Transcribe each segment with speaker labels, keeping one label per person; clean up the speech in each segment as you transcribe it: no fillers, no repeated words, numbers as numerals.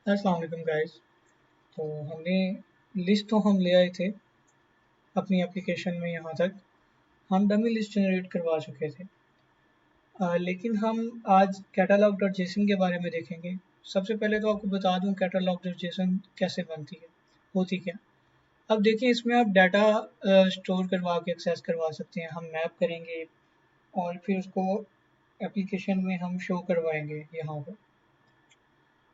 Speaker 1: अस्सलाम वालेकुम गाइस। तो हमने लिस्ट तो हम ले आए थे अपनी एप्लीकेशन में। यहाँ तक हम डमी लिस्ट जनरेट करवा चुके थे। लेकिन हम आज कैटलॉग डॉट जेसन के बारे में देखेंगे। सबसे पहले तो आपको बता दूं कैटलॉग डॉट जेसन कैसे बनती है, होती क्या। अब देखिए, इसमें आप डाटा स्टोर करवा के एक्सेस करवा सकते हैं। हम मैप करेंगे और फिर उसको एप्लीकेशन में हम शो करवाएंगे यहाँ पर।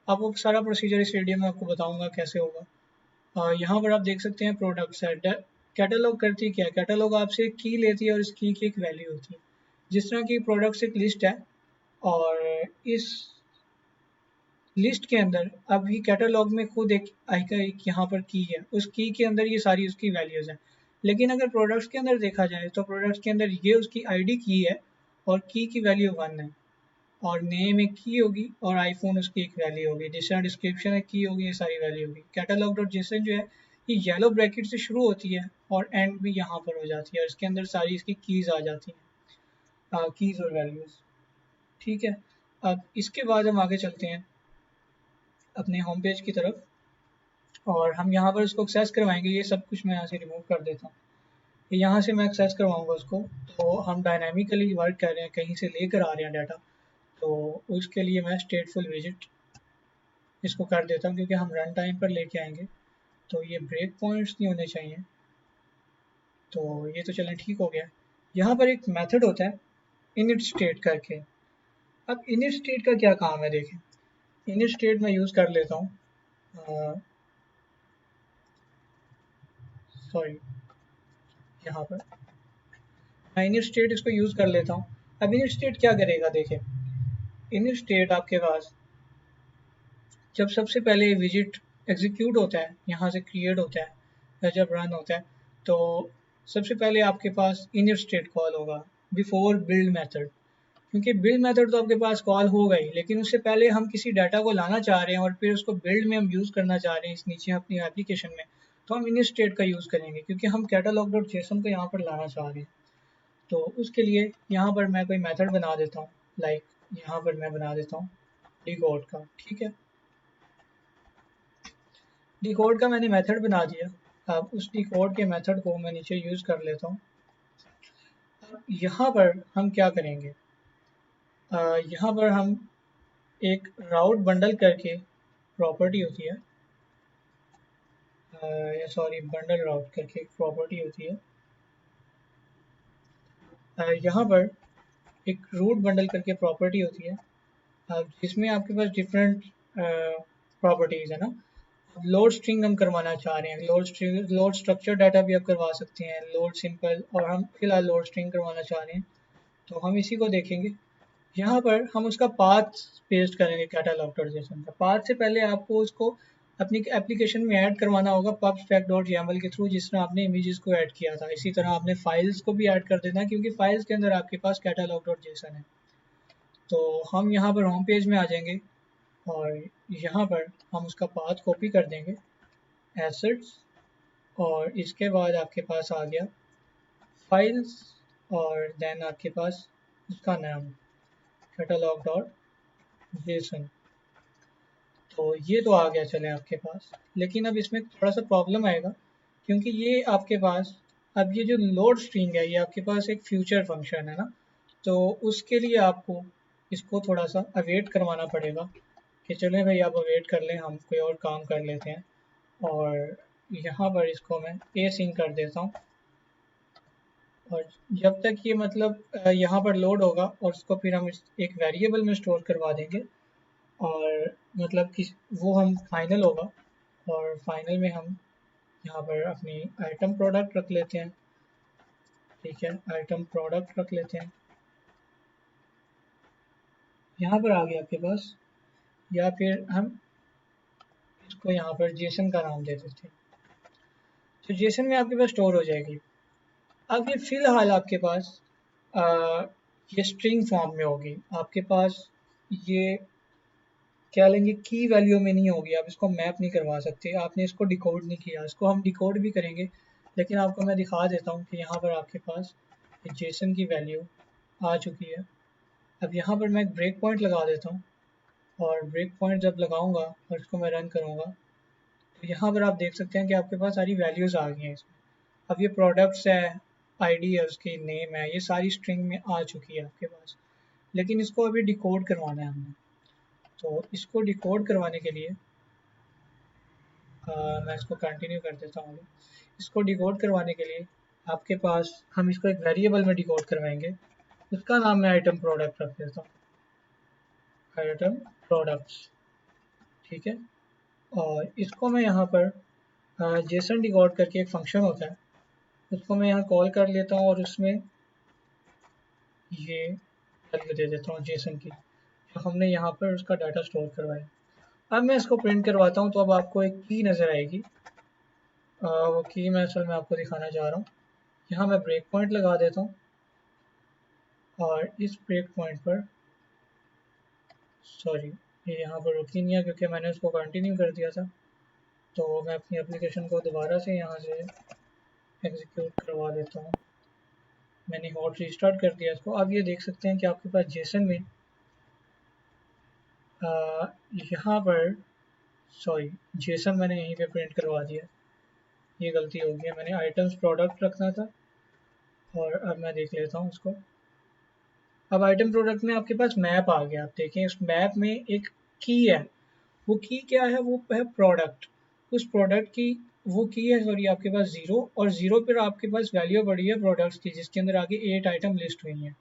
Speaker 1: अब वो सारा प्रोसीजर इस वीडियो में आपको बताऊंगा कैसे होगा। यहाँ पर आप देख सकते हैं प्रोडक्ट्स है। कैटलॉग करती क्या है, कैटलॉग आपसे एक की लेती है और इस की एक वैल्यू होती है। जिस तरह की प्रोडक्ट्स एक लिस्ट है और इस लिस्ट के अंदर अभी कैटलॉग में खुद एक आइका एक यहाँ पर की है, उस की के अंदर ये सारी उसकी वैल्यूज़ हैं। लेकिन अगर प्रोडक्ट्स के अंदर देखा जाए तो प्रोडक्ट्स के अंदर ये उसकी आईडी की है और की वैल्यू 1 है और नेम एक की होगी और आईफोन उसकी एक वैल्यू होगी। जिस तरह डिस्क्रिप्शन एक की होगी, ये सारी वैल्यू होगी। कैटलॉग डॉट जेसन जो है ये येलो ब्रैकेट से शुरू होती है और एंड भी यहाँ पर हो जाती है और इसके अंदर सारी इसकी कीज़ आ जाती हैं, कीज़ और वैल्यूज़। ठीक है, अब इसके बाद हम आगे चलते हैं अपने होम पेज की तरफ और हम यहाँ पर उसको एक्सेस करवाएंगे। ये सब कुछ मैं यहाँ से रिमूव कर देता हूँ। यहाँ से मैं एक्सेस करवाऊँगा उसको। तो हम डायनामिकली वर्क कर रहे हैं, कहीं से लेकर आ रहे हैं डाटा। तो उसके लिए मैं स्टेटफुल विजिट इसको कर देता हूँ क्योंकि हम रन टाइम पर लेके आएंगे तो ये ब्रेक पॉइंट्स नहीं होने चाहिए। तो ये तो चलें, ठीक हो गया। यहाँ पर एक मेथड होता है इनिट स्टेट करके। अब इनिट स्टेट का क्या काम है देखें। इनिट स्टेट मैं यूज़ कर लेता हूँ, सॉरी, यहाँ पर मैं इनिट स्टेट इसको यूज़ कर लेता हूँ। अब इनिट स्टेट क्या करेगा देखें। इनिट स्टेट आपके पास जब सबसे पहले विजिट एग्जीक्यूट होता है, यहाँ से क्रिएट होता है या जब रन होता है, तो सबसे पहले आपके पास इनिट स्टेट कॉल होगा बिफोर बिल्ड मेथड। क्योंकि बिल्ड मेथड तो आपके पास कॉल होगा ही, लेकिन उससे पहले हम किसी डाटा को लाना चाह रहे हैं और फिर उसको बिल्ड में हम यूज़ करना चाह रहे हैं इस नीचे अपनी एप्लीकेशन में, तो हम इनिट स्टेट का यूज़ करेंगे क्योंकि हम कैटलॉग डॉट जेसन को यहाँ पर लाना चाह रहे हैं। तो उसके लिए यहाँ पर मैं कोई मेथड बना देता हूँ, लाइक यहाँ पर मैं बना देता हूँ डिकोड का। ठीक है, डिकोड का मैंने मेथड बना दिया। अब उस डिकोड के मेथड को मैं नीचे यूज़ कर लेता हूँ। अब यहाँ पर हम क्या करेंगे, यहाँ पर हम एक राउट बंडल करके प्रॉपर्टी होती है, या सॉरी बंडल राउट करके एक प्रॉपर्टी होती है। यहाँ पर एक रूट बंडल करके प्रॉपर्टी होती है, जिसमें आपके पास डिफरेंट प्रॉपर्टीज़ है ना। लोड स्ट्रिंग हम करवाना चाह रहे हैं, load string, load structure data भी आप करवा सकते हैं, लोड सिंपल, और हम फिलहाल लोड स्ट्रिंग करवाना चाह रहे हैं। तो हम इसी को देखेंगे। यहाँ पर हम उसका पाथ पेस्ट करेंगे। कैटलॉग डॉट जेसन का पाथ से पहले आपको उसको अपनी एप्लीकेशन में ऐड करवाना होगा pubspec डॉट YAML के थ्रू, जिस तरह आपने इमेजेस को ऐड किया था। इसी तरह आपने फाइल्स को भी ऐड कर देना है क्योंकि फाइल्स के अंदर आपके पास कैटलॉग डॉट जेसन है। तो हम यहाँ पर होम पेज में आ जाएंगे और यहाँ पर हम उसका पाथ कॉपी कर देंगे, एसेट्स, और इसके बाद आपके पास आ गया फाइल्स और देन आपके पास उसका नाम कैटलॉग डॉट जेसन। तो ये तो आ गया चले आपके पास, लेकिन अब इसमें थोड़ा सा प्रॉब्लम आएगा क्योंकि ये आपके पास अब ये जो लोड स्ट्रिंग है ये आपके पास एक फ्यूचर फंक्शन है ना। तो उसके लिए आपको इसको थोड़ा सा अवेट करवाना पड़ेगा कि चलें भाई आप अवेट कर लें, हम कोई और काम कर लेते हैं। और यहाँ पर इसको मैं ए सिंक कर देता हूँ और जब तक ये मतलब यहाँ पर लोड होगा और उसको फिर हम एक वेरिएबल में स्टोर करवा देंगे और मतलब कि वो हम फाइनल होगा और फाइनल में हम यहाँ पर अपनी आइटम प्रोडक्ट रख लेते हैं। ठीक है, आइटम प्रोडक्ट रख लेते हैं। यहाँ पर आ गया आपके पास, या फिर हम इसको यहाँ पर जेसन का नाम दे देते हैं। तो जेसन में आपके पास स्टोर हो जाएगी। अब ये फ़िलहाल आपके पास आ, ये स्ट्रिंग फॉर्म में होगी आपके पास। ये क्या लेंगे, की वैल्यू में नहीं होगी। आप इसको मैप नहीं करवा सकते, आपने इसको डिकोड नहीं किया। इसको हम डिकोड भी करेंगे, लेकिन आपको मैं दिखा देता हूँ कि यहाँ पर आपके पास जेसन की वैल्यू आ चुकी है। अब यहाँ पर मैं एक ब्रेक पॉइंट लगा देता हूँ और ब्रेक पॉइंट जब लगाऊंगा और इसको मैं रन करूंगा तो यहाँ पर आप देख सकते हैं कि आपके पास सारी वैल्यूज़ आ गई हैं इसमें। अब ये प्रोडक्ट्स है, आईडी है, उसकी नेम है, ये सारी स्ट्रिंग में आ चुकी है आपके पास। लेकिन इसको अभी डिकोड करवाना है हमने। तो इसको डिकोड करवाने के लिए मैं इसको कंटिन्यू कर देता हूँ। इसको डिकोड करवाने के लिए आपके पास हम इसको एक वेरिएबल में डिकोड करवाएंगे। उसका नाम मैं आइटम प्रोडक्ट रख देता हूँ, आइटम प्रोडक्ट्स। ठीक है, और इसको मैं यहाँ पर जेसन डिकोड करके एक फंक्शन होता है, उसको मैं यहाँ कॉल कर लेता हूँ और उसमें ये वैल्यू दे देता हूँ जेसन की, जो हमने यहाँ पर उसका डाटा स्टोर करवाया। अब मैं इसको प्रिंट करवाता हूँ तो अब आपको एक की नज़र आएगी। वो की मैं असल में आपको दिखाना चाह रहा हूँ। यहाँ मैं ब्रेक पॉइंट लगा देता हूँ और इस ब्रेक पॉइंट पर, सॉरी ये यहाँ पर रुकी नहीं है क्योंकि मैंने उसको कंटिन्यू कर दिया था। तो मैं अपनी एप्लीकेशन को दोबारा से यहाँ से एग्जीक्यूट करवा देता हूँ। मैंने हॉट रीस्टार्ट कर दिया इसको। अब ये देख सकते हैं कि आपके पास जेसन में यहाँ पर, सॉरी जेसन मैंने यहीं पे प्रिंट करवा दिया, ये गलती हो गई है, मैंने आइटम्स प्रोडक्ट रखना था। और अब मैं देख लेता हूँ उसको। अब आइटम प्रोडक्ट में आपके पास मैप आ गया। आप देखें इस मैप में एक की है, वो की क्या है, वो है प्रोडक्ट। उस प्रोडक्ट की वो की है, सॉरी आपके पास ज़ीरो, और ज़ीरो पर आपके पास वैल्यू पड़ी है प्रोडक्ट्स की, जिसके अंदर आगे 8 आइटम लिस्ट हुई हैं।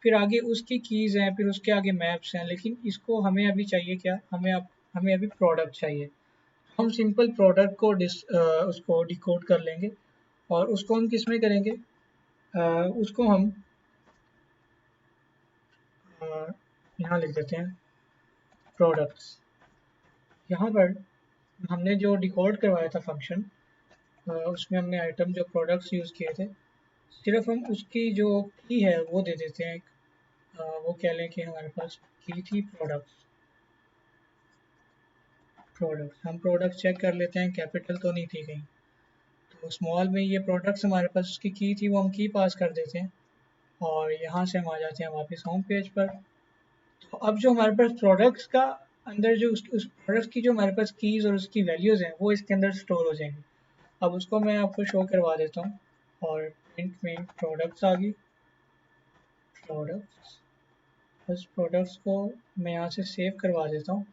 Speaker 1: फिर आगे उसकी कीज़ हैं, फिर उसके आगे मैप्स हैं। लेकिन इसको हमें अभी चाहिए क्या, हमें अभी प्रोडक्ट चाहिए। हम सिंपल प्रोडक्ट को उसको डिकोड कर लेंगे और उसको हम किस में करेंगे, उसको हम अ, यहाँ लिख देते हैं प्रोडक्ट्स। यहाँ पर हमने जो डिकोड करवाया था फंक्शन, उसमें हमने आइटम जो प्रोडक्ट्स यूज़ किए थे, सिर्फ हम उसकी जो की है वो दे देते हैं। वो कह लें कि हमारे पास की थी प्रोडक्ट्स। प्रोडक्ट्स हम प्रोडक्ट चेक कर लेते हैं कैपिटल तो नहीं थी कहीं। तो स्मॉल में ये प्रोडक्ट्स हमारे पास उसकी की थी, वो हम की पास कर देते हैं और यहाँ से हम आ जाते हैं वापस होम पेज पर। तो अब जो हमारे पास प्रोडक्ट्स का अंदर जो उस प्रोडक्ट की जो हमारे पास कीज़ और उसकी वैल्यूज़ हैं वो इसके अंदर स्टोर हो जाएंगी। अब उसको मैं आपको शो करवा देता हूँ और प्रिंट में प्रोडक्ट्स आ गई। प्रोडक्ट्स, उस प्रोडक्ट्स को मैं यहाँ से सेव करवा देता हूँ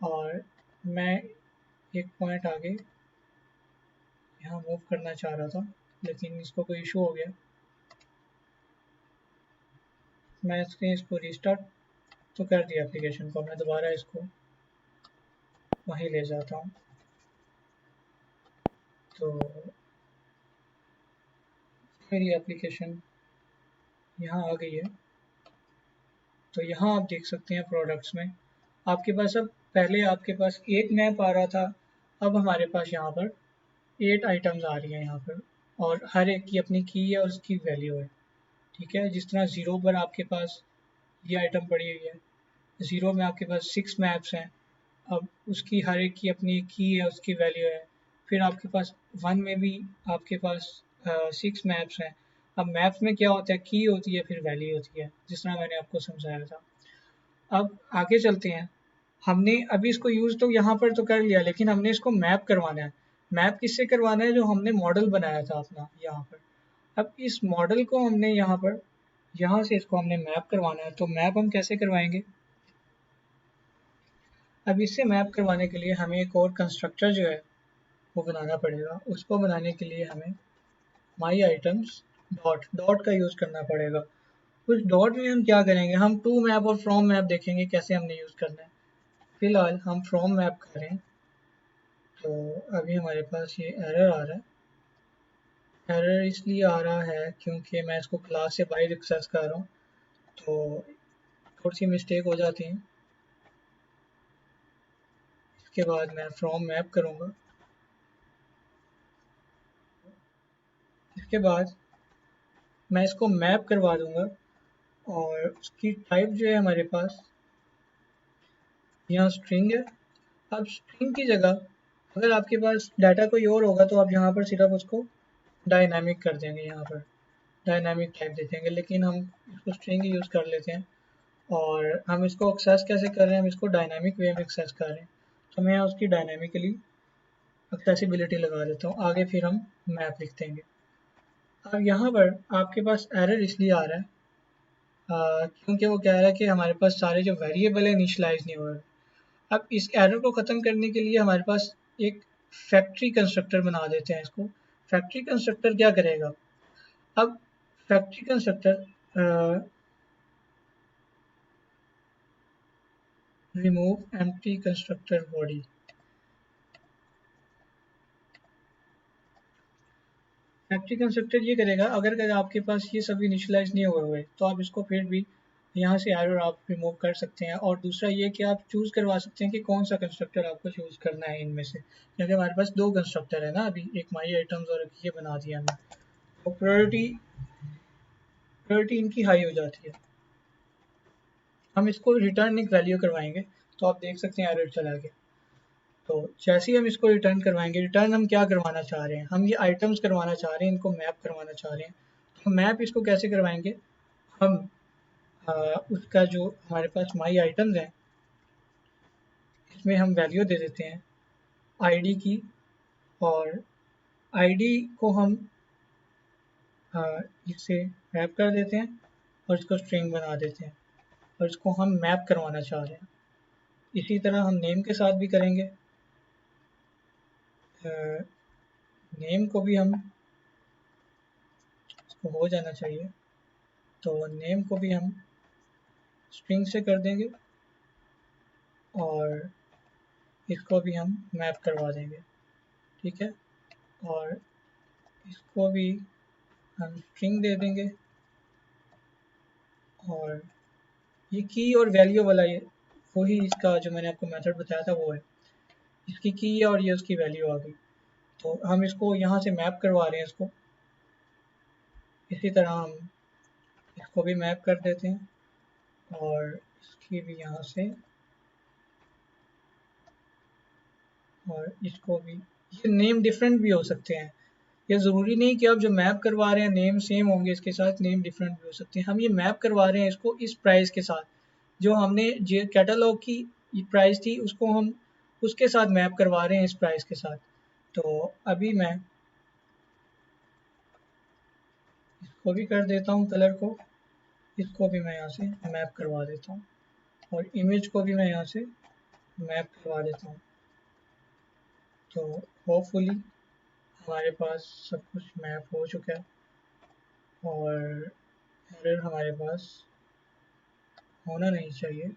Speaker 1: और मैं एक पॉइंट आगे यहाँ मूव करना चाह रहा था लेकिन इसको कोई इशू हो गया। मैं इसको रिस्टार्ट तो कर दिया एप्लीकेशन को, मैं दोबारा इसको वहीं ले जाता हूँ। तो मेरी एप्लीकेशन यहाँ आ गई है। तो यहाँ आप देख सकते हैं प्रोडक्ट्स में आपके पास, अब पहले आपके पास एक मैप आ रहा था, अब हमारे पास यहाँ पर 8 आइटम्स आ रही हैं यहाँ पर, और हर एक की अपनी की है और उसकी वैल्यू है। ठीक है, जिस तरह ज़ीरो पर आपके पास ये आइटम पड़ी हुई है, ज़ीरो में आपके पास 6 मैप्स हैं, अब उसकी हर एक की अपनी की है, उसकी वैल्यू है। फिर आपके पास वन में भी आपके पास 6 मैप्स हैं। अब मैप्स में क्या होता है, की होती है फिर वैल्यू होती है, जिस तरह मैंने आपको समझाया था। अब आगे चलते हैं। हमने अभी इसको यूज़ तो यहाँ पर तो कर लिया, लेकिन हमने इसको मैप करवाना है। मैप किससे करवाना है, जो हमने मॉडल बनाया था अपना यहाँ पर। अब इस मॉडल को हमने यहाँ पर, यहाँ से इसको हमने मैप करवाना है। तो मैप हम कैसे करवाएंगे, अब इससे मैप करवाने के लिए हमें एक और कंस्ट्रक्टर जो है वो बनाना पड़ेगा। उसको बनाने के लिए हमें माई आइटम्स डॉट डॉट का यूज़ करना पड़ेगा। उस डॉट में हम क्या करेंगे, हम टू मैप और फ्रॉम मैप देखेंगे कैसे हमने यूज़ करना है। फिलहाल हम फ्रॉम मैप करें तो अभी हमारे पास ये एरर आ रहा है। एरर इसलिए आ रहा है क्योंकि मैं इसको क्लास से बाहर एक्सेस कर रहा हूँ, तो थोड़ी सी मिस्टेक हो जाती है। इसके बाद मैं फ्रॉम मैप करूँगा। इसके बाद मैं इसको मैप करवा दूँगा और उसकी टाइप जो है हमारे पास यहाँ स्ट्रिंग है। अब स्ट्रिंग की जगह अगर आपके पास डाटा कोई और होगा तो आप यहाँ पर सिर्फ उसको डायनामिक कर देंगे, यहाँ पर डायनामिक टाइप दे देंगे, लेकिन हम इसको स्ट्रिंग यूज़ कर लेते हैं। और हम इसको एक्सेस कैसे कर रहे हैं, हम इसको डायनामिक वे में एक्सेस कर रहे हैं। तो मैं उसकी डायनामिकली एक्सेसिबिलिटी लगा देता हूँ, आगे फिर हम मैप लिख देंगे। अब यहाँ पर आपके पास एरर इसलिए आ रहा है क्योंकि वो कह रहा है कि हमारे पास सारे जो वेरिएबल है इनिशियलाइज नहीं हो रहे। अब इस एरर को ख़त्म करने के लिए हमारे पास एक फैक्ट्री कंस्ट्रक्टर बना देते हैं इसको। फैक्ट्री कंस्ट्रक्टर क्या करेगा, अब factory constructor remove empty constructor body. Factory constructor ये करेगा, अगर आपके पास ये सभी इनिशियलाइज नहीं हुए हुए तो आप इसको फिर भी यहाँ से एरर आप रिमूव कर सकते हैं। और दूसरा ये कि आप चूज़ करवा सकते हैं कि कौन सा कंस्ट्रक्टर आपको चूज़ करना है इनमें से, क्योंकि हमारे पास दो कंस्ट्रक्टर है ना अभी, एक माई आइटम्स और एक ये बना दिया हमने। तो प्रायोरिटी इनकी हाई हो जाती है। हम इसको रिटर्न एक वैल्यू करवाएंगे तो आप देख सकते हैं एरर चला गया। तो जैसे ही हम इसको रिटर्न करवाएंगे, रिटर्न हम क्या करवाना चाह रहे हैं, हम ये आइटम्स करवाना चाह रहे हैं, इनको मैप करवाना चाह रहे हैं। तो मैप इसको कैसे करवाएंगे, हम उसका जो हमारे पास माई आइटम्स हैं इसमें हम वैल्यू दे देते हैं आईडी की, और आईडी को हम इससे मैप कर देते हैं और इसको स्ट्रिंग बना देते हैं, और इसको हम मैप करवाना चाह रहे हैं। इसी तरह हम नेम के साथ भी करेंगे। नेम को भी हम, इसको हो जाना चाहिए, तो नेम को भी हम स्ट्रिंग से कर देंगे और इसको भी हम मैप करवा देंगे। ठीक है, और इसको भी हम स्ट्रिंग दे देंगे, और ये की और वैल्यू वाला ये वही इसका जो मैंने आपको मेथड बताया था वो है, इसकी की है और ये उसकी वैल्यू आ गई। तो हम इसको यहाँ से मैप करवा रहे हैं इसको। इसी तरह हम इसको भी मैप कर देते हैं और इसकी भी यहाँ से, और इसको भी। ये नेम डिफरेंट भी हो सकते हैं, ये ज़रूरी नहीं कि आप जो मैप करवा रहे हैं नेम सेम होंगे इसके साथ, नेम डिफरेंट भी हो सकते हैं। हम ये मैप करवा रहे हैं इसको इस प्राइस के साथ, जो हमने जो कैटलॉग की प्राइस थी उसको हम उसके साथ मैप करवा रहे हैं इस प्राइस के साथ। तो अभी मैं इसको भी कर देता हूँ कलर को, इसको भी मैं यहाँ से मैप करवा देता हूँ, और इमेज को भी मैं यहाँ से मैप करवा देता हूँ। तो होपफुली हमारे पास सब कुछ मैप हो चुका है और एरर हमारे पास होना नहीं चाहिए।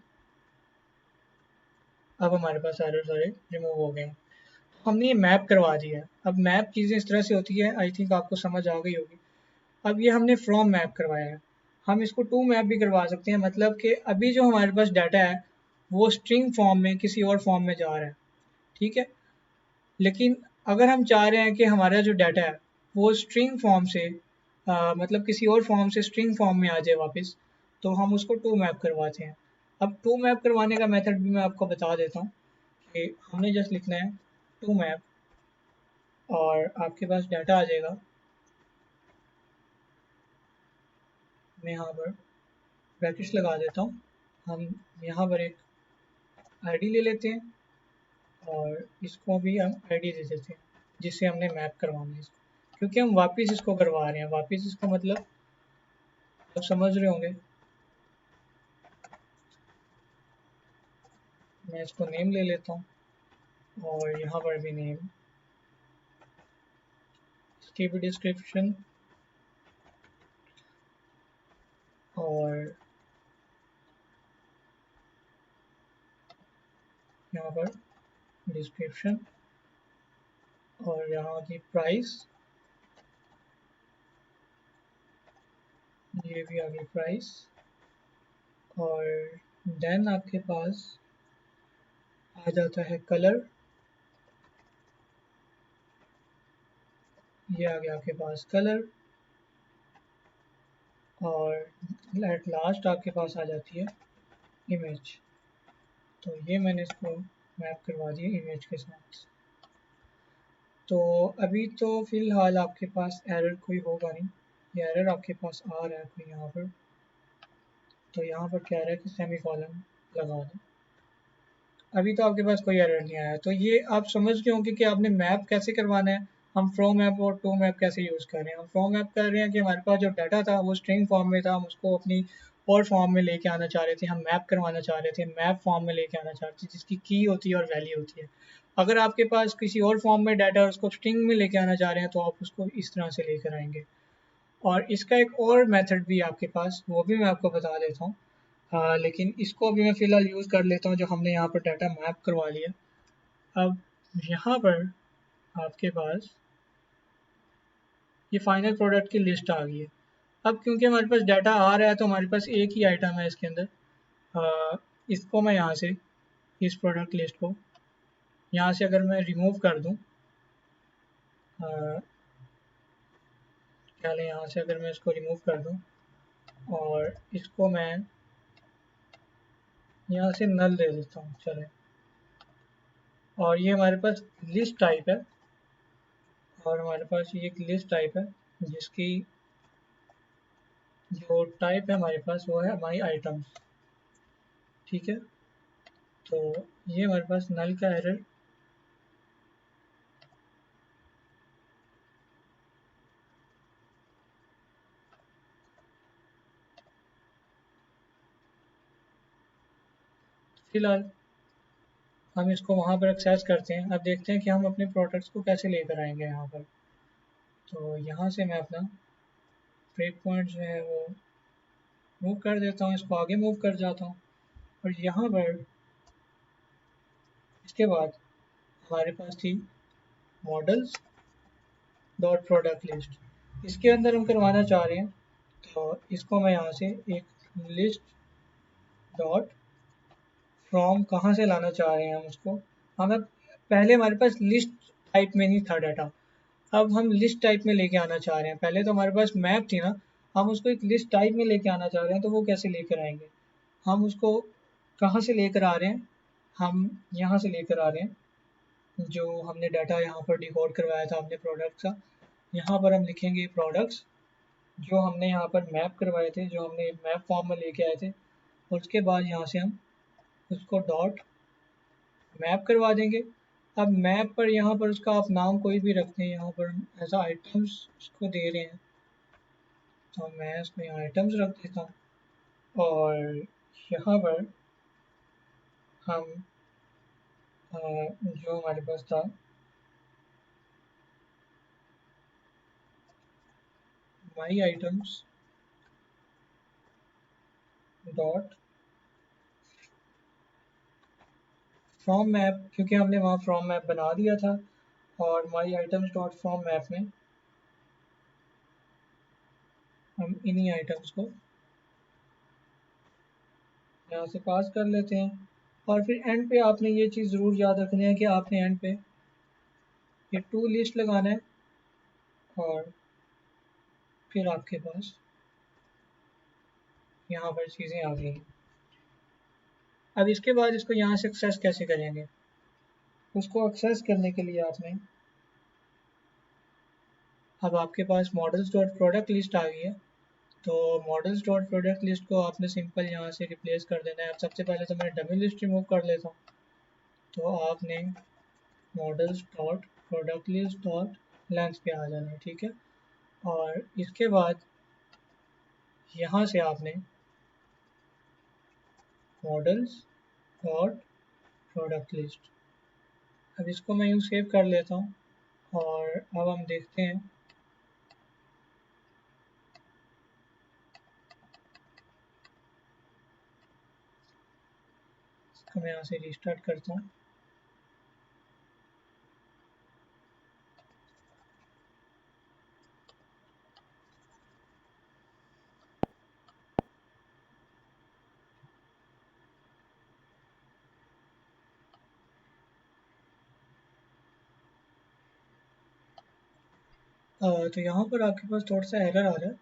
Speaker 1: अब हमारे पास एरर सारे रिमूव हो गए। हमने ये मैप करवा दिया है। अब मैप चीज़ें इस तरह से होती है, आई थिंक आपको समझ आ गई होगी। अब ये हमने फ्रॉम मैप करवाया है, हम इसको टू मैप भी करवा सकते हैं, मतलब कि अभी जो हमारे पास डाटा है वो स्ट्रिंग फॉर्म में किसी और फॉर्म में जा रहा है। ठीक है, लेकिन अगर हम चाह रहे हैं कि हमारा जो डाटा है वो स्ट्रिंग फॉर्म से मतलब किसी और फॉर्म से स्ट्रिंग फॉर्म में आ जाए वापस, तो हम उसको टू मैप करवाते हैं। अब टू मैप करवाने का मेथड भी मैं आपको बता देता हूँ कि हमने जस्ट लिखना है टू मैप, और आपके पास डाटा आ जाएगा। मैं यहाँ पर ब्रैकेट्स लगा देता हूँ, हम यहाँ पर एक आईडी ले लेते हैं और इसको भी हम आईडी दे देते हैं जिससे हमने मैप करवाना है इसको, क्योंकि हम वापस इसको करवा रहे हैं। वापस इसका मतलब आप समझ रहे होंगे। मैं इसको नेम ले लेता हूँ और यहाँ पर भी नेम, इसकी भी डिस्क्रिप्शन, और यहाँ पर डिस्क्रिप्शन, और यहाँ की प्राइस, ये भी आ गई प्राइस, और देन आपके पास आ जाता है कलर, ये आ गया आपके पास कलर, और एट लास्ट आपके पास आ जाती है इमेज। तो ये मैंने इसको मैप करवा दिया इमेज के साथ। तो अभी तो फ़िलहाल आपके पास एरर कोई होगा नहीं, ये एरर आपके पास आ रहा है कोई यहाँ पर, तो यहाँ पर कह रहा है कि सेमी कॉलन लगा दें। अभी तो आपके पास कोई एरर नहीं आया। तो ये आप समझ गए होंगे कि आपने मैप कैसे करवाना है। हम फ्रॉम मैप और टू मैप कैसे यूज़ कर रहे हैं। हम फ्रॉम मैप कर रहे हैं कि हमारे पास जो डाटा था वो स्ट्रिंग फॉर्म में था, हम उसको अपनी और फॉर्म में लेके आना चाह रहे थे। हम मैप करवाना चाह रहे थे, मैप फॉर्म में लेके आना चाह रहे थे जिसकी की होती है और वैल्यू होती है। अगर आपके पास किसी और फॉर्म में डाटा और उसको स्ट्रिंग में लेके आना चाह रहे हैं तो आप उसको इस तरह से लेकर आएंगे। और इसका एक और मेथड भी है आपके पास, वो भी मैं आपको बता देता हूँ। लेकिन इसको अभी मैं फ़िलहाल यूज़ कर लेता हूँ। जो हमने यहाँ पर डाटा मैप करवा लिया, अब यहाँ पर आपके पास ये फाइनल प्रोडक्ट की लिस्ट आ गई है। अब क्योंकि हमारे पास डाटा आ रहा है तो हमारे पास एक ही आइटम है इसके अंदर। इसको मैं यहाँ से, इस प्रोडक्ट लिस्ट को यहाँ से अगर मैं रिमूव कर दूँ, पहले यहाँ से अगर मैं इसको रिमूव कर दूँ और इसको मैं यहाँ से नल दे देता हूँ, चले। और ये हमारे पास लिस्ट टाइप है, और हमारे पास ये एक लिस्ट टाइप है जिसकी जो टाइप है हमारे पास वो है माई आइटम्स। ठीक है, तो ये हमारे पास नल का एरर फिलहाल हम इसको वहाँ पर एक्सेस करते हैं। अब देखते हैं कि हम अपने प्रोडक्ट्स को कैसे लेकर आएंगे यहाँ पर। तो यहाँ से मैं अपना ब्रेक पॉइंट जो है वो मूव कर देता हूँ, इसको आगे मूव कर जाता हूँ। और यहाँ पर इसके बाद हमारे पास थी मॉडल्स डॉट प्रोडक्ट लिस्ट। इसके अंदर हम करवाना चाह रहे हैं, तो इसको मैं यहाँ से एक लिस्ट डॉट फ्रॉम कहाँ से लाना चाह रहे हैं हम उसको। हमें पहले हमारे पास लिस्ट टाइप में नहीं था डाटा, अब हम लिस्ट टाइप में लेके आना चाह रहे हैं। पहले तो हमारे पास मैप थी ना, हम उसको एक लिस्ट टाइप में लेके आना चाह रहे हैं। तो वो कैसे लेकर आएंगे, हम उसको कहाँ से लेकर आ रहे हैं, हम यहाँ से लेकर आ रहे हैं। जो हमने डाटा यहाँ पर डिकोड करवाया था अपने प्रोडक्ट का, यहाँ पर हम लिखेंगे प्रोडक्ट्स जो हमने यहाँ पर मैप करवाए थे, जो हमने मैप फॉर्म में लेके आए थे। और उसके बाद यहाँ से हम उसको डॉट मैप करवा देंगे। अब मैप पर यहाँ पर उसका आप नाम कोई भी रखते हैं, यहाँ पर हम ऐसा आइटम्स उसको दे रहे हैं तो मैं इसमें आइटम्स रख देता हूँ। और यहाँ पर हम जो हमारे पास था माई आइटम्स डॉट फ्रॉम मैप, क्योंकि हमने वहाँ फ्रॉम मैप बना दिया था। और माई आइटम्स डॉट फ्रॉम मैप में हम इन्हीं आइटम्स को यहाँ से पास कर लेते हैं। और फिर एंड पे आपने ये चीज़ ज़रूर याद रखनी है कि आपने एंड पे ये टू लिस्ट लगाना है। और फिर आपके पास यहाँ पर चीज़ें आ गई हैं। अब इसके बाद इसको यहाँ से एक्सेस कैसे करेंगे, उसको एक्सेस करने के लिए आपने, अब आपके पास मॉडल्स डॉट प्रोडक्ट लिस्ट आ गई है। तो मॉडल्स डॉट प्रोडक्ट लिस्ट को आपने सिंपल यहाँ से रिप्लेस कर देना है। अब सबसे पहले तो मैं डमी लिस्ट रिमूव कर लेता हूँ। तो आपने models dot product list dot length पे आ जाना है, ठीक है। और इसके बाद यहाँ से आपने मॉडल्स डॉट प्रोडक्ट लिस्ट, अब इसको मैं यूँ सेव कर लेता हूँ। और अब हम देखते हैं, इसको मैं यहाँ से रिस्टार्ट करता हूँ। तो यहाँ पर आपके पास थोड़ा सा एरर आ रहा है,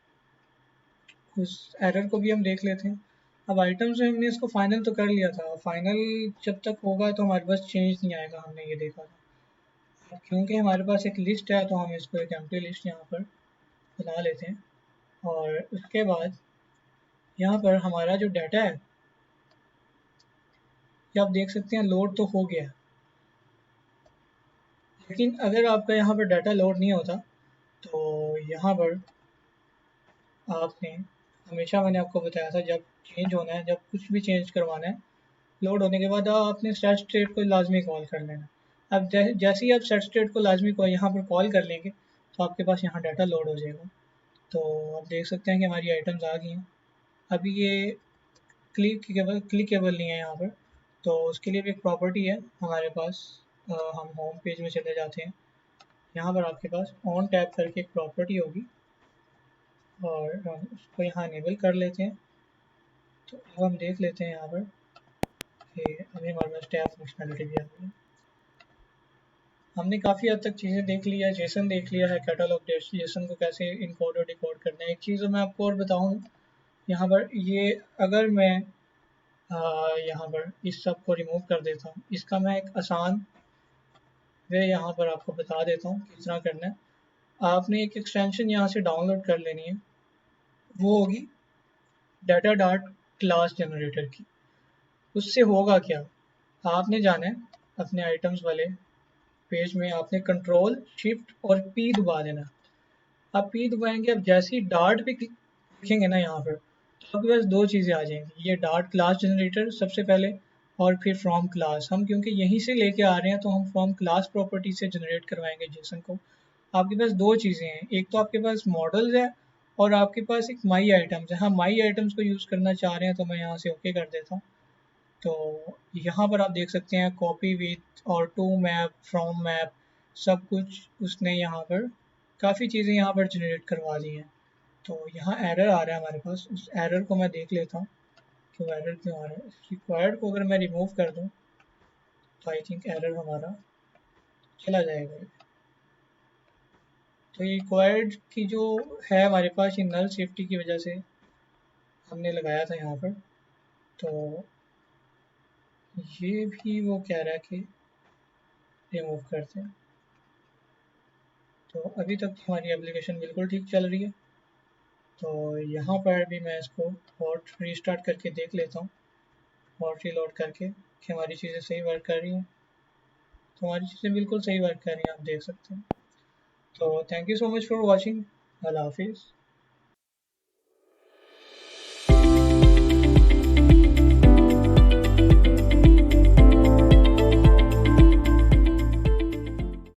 Speaker 1: उस एरर को भी हम देख लेते हैं। अब आइटम से हमने इसको फाइनल तो कर लिया था, फाइनल जब तक होगा तो हमारे पास चेंज नहीं आएगा, हमने ये देखा था। अब क्योंकि हमारे पास एक लिस्ट है तो हम इसको एक एम्प्टी लिस्ट यहाँ पर बना लेते हैं। और उसके बाद यहाँ पर हमारा जो डाटा है ये आप देख सकते हैं लोड तो हो गया है, लेकिन अगर आपका यहाँ पर डाटा लोड नहीं होता तो यहाँ पर आपने हमेशा, मैंने आपको बताया था, जब चेंज होना है, जब कुछ भी चेंज करवाना है, लोड होने के बाद आपने सेट स्टेट को लाजमी कॉल कर लेना। अब जैसे ही आप सेट स्टेट को लाजमी को यहाँ पर कॉल कर लेंगे तो आपके पास यहाँ डाटा लोड हो जाएगा। तो आप देख सकते हैं कि हमारी आइटम्स आ गई हैं। अभी ये क्लिकेबल नहीं है यहाँ पर, तो उसके लिए भी एक प्रॉपर्टी है हमारे पास। हम होम पेज में चले जाते हैं, यहाँ पर आपके पास ऑन टैप करके एक प्रॉपर्टी होगी और हम उसको यहाँ इनेबल कर लेते हैं। तो अब हम देख लेते हैं यहाँ पर कि अभी हमारे पास टैब फंक्शनलिटी भी आ गई है। हमने काफ़ी हद तक चीज़ें देख लिया है, जेसन देख लिया है, कैटलॉग जेसन को कैसे इनकोड और डिकोड करना है। एक चीज़ मैं आपको और बताऊँ यहाँ पर, ये अगर मैं यहाँ पर इस सब को रिमूव कर देता हूँ, इसका मैं एक आसान वे यहाँ पर आपको बता देता हूँ किस तरह करना है। आपने एक एक्सटेंशन यहाँ से डाउनलोड कर लेनी है, वो होगी डाटा डॉट क्लास जनरेटर की। उससे होगा क्या, आपने जाना है अपने आइटम्स वाले पेज में, आपने कंट्रोल शिफ्ट और पी दबा देना। आप पी दबाएंगे, अब जैसे ही डार्ट पे लिखेंगे ना यहाँ पर, तो आपके पास दो चीज़ें आ जाएंगी, ये डार्ट क्लास जनरेटर सबसे पहले, और फिर फ्रॉम क्लास। हम क्योंकि यहीं से लेके आ रहे हैं तो हम फ्रॉम क्लास प्रॉपर्टी से जनरेट करवाएंगे जेसन को। आपके पास दो चीज़ें हैं, एक तो आपके पास मॉडल्स है और आपके पास एक माई आइटम्स है। हाँ, माई आइटम्स को यूज़ करना चाह रहे हैं तो मैं यहाँ से ओके कर देता हूँ। तो यहाँ पर आप देख सकते हैं कॉपी विथ और टू मैप, फ्रॉम मैप, सब कुछ उसने यहाँ पर काफ़ी चीज़ें यहाँ पर जनरेट करवा दी हैं। तो यहाँ एरर आ रहा है हमारे पास, उस एरर को मैं देख लेता हूँ कि वो एरर क्यों आ रहा है। रिक्वायर्ड को अगर मैं रिमूव कर दूँ तो आई थिंक एरर हमारा चला जाएगा। तो ये रिक्वायर्ड की जो है हमारे पास, ये नल सेफ्टी की वजह से हमने लगाया था यहाँ पर। तो ये भी वो कह रहा है कि रिमूव करते हैं। तो अभी तक हमारी एप्लीकेशन बिल्कुल ठीक चल रही है। तो यहाँ पर भी मैं इसको और रीस्टार्ट करके देख लेता हूँ और रीलोड करके कि हमारी चीज़ें सही वर्क कर रही हैं। तो हमारी चीज़ें बिल्कुल सही वर्क कर रही हैं, आप देख सकते हैं। तो thank you so much for watching. Allah हाफिज़।